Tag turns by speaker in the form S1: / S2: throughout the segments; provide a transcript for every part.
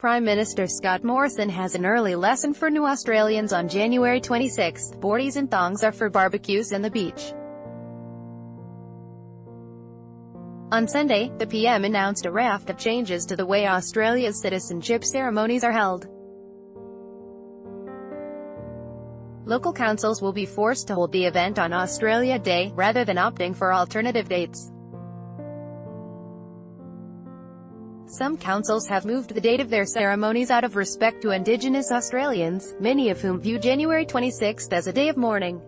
S1: Prime Minister Scott Morrison has an early lesson for new Australians on January 26. Boardies and thongs are for barbecues and the beach. On Sunday, the PM announced a raft of changes to the way Australia's citizenship ceremonies are held. Local councils will be forced to hold the event on Australia Day, rather than opting for alternative dates. Some councils have moved the date of their ceremonies out of respect to Indigenous Australians, many of whom view January 26 as a day of mourning.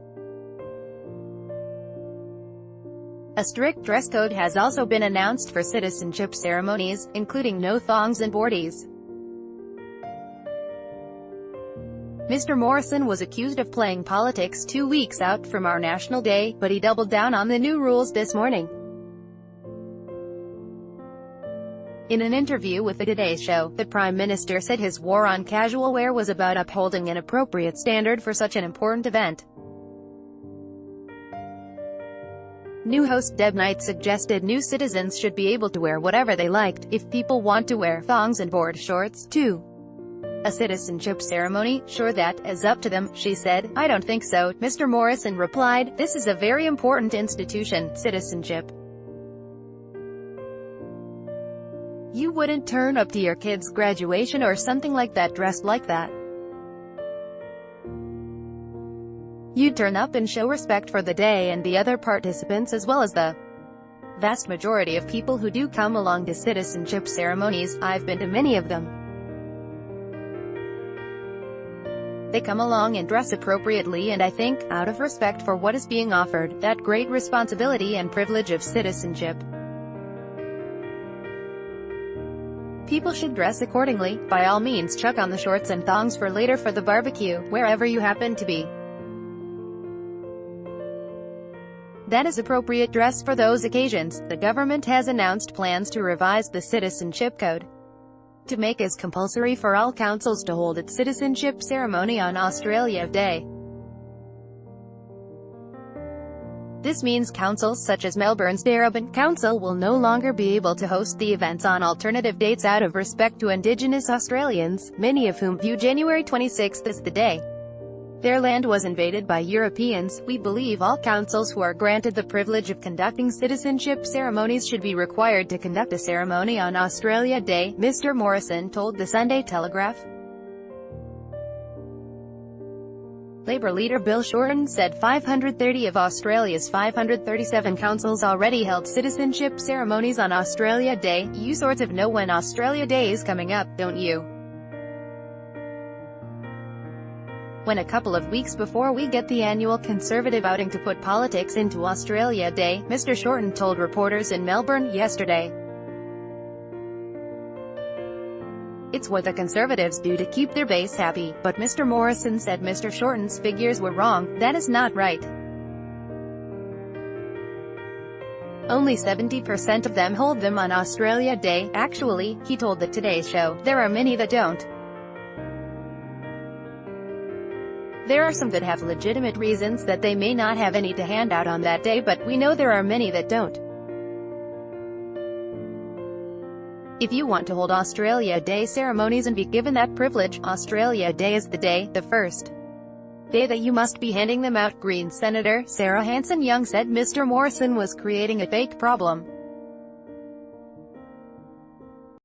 S1: A strict dress code has also been announced for citizenship ceremonies, including no thongs and boardies. Mr. Morrison was accused of playing politics 2 weeks out from our National Day, but he doubled down on the new rules this morning. In an interview with the Today Show, the Prime Minister said his war on casual wear was about upholding an appropriate standard for such an important event. New host Deb Knight suggested new citizens should be able to wear whatever they liked, if people want to wear thongs and board shorts, too. A citizenship ceremony? Sure, that is up to them, she said. I don't think so, Mr. Morrison replied. This is a very important institution, citizenship. You wouldn't turn up to your kid's graduation or something like that dressed like that. You'd turn up and show respect for the day and the other participants as well as the vast majority of people who do come along to citizenship ceremonies. I've been to many of them. They come along and dress appropriately, and I think, out of respect for what is being offered, that great responsibility and privilege of citizenship, people should dress accordingly. By all means, chuck on the shorts and thongs for later for the barbecue, wherever you happen to be. That is appropriate dress for those occasions. The government has announced plans to revise the Citizenship Code to make it compulsory for all councils to hold its citizenship ceremony on Australia Day. This means councils such as Melbourne's Darebin Council will no longer be able to host the events on alternative dates out of respect to Indigenous Australians, many of whom view January 26 as the day their land was invaded by Europeans. We believe all councils who are granted the privilege of conducting citizenship ceremonies should be required to conduct a ceremony on Australia Day, Mr. Morrison told the Sunday Telegraph. Labour leader Bill Shorten said 530 of Australia's 537 councils already held citizenship ceremonies on Australia Day. You sorts of know when Australia Day is coming up, don't you? When a couple of weeks before we get the annual Conservative outing to put politics into Australia Day, Mr. Shorten told reporters in Melbourne yesterday. It's what the Conservatives do to keep their base happy, but Mr. Morrison said Mr. Shorten's figures were wrong. That is not right. Only 70% of them hold them on Australia Day. Actually, he told the Today Show, there are many that don't. There are some that have legitimate reasons that they may not have any to hand out on that day, but we know there are many that don't. If you want to hold Australia Day ceremonies and be given that privilege, Australia Day is the day, the first day that you must be handing them out, Green Senator Sarah Hanson-Young said Mr. Morrison was creating a fake problem.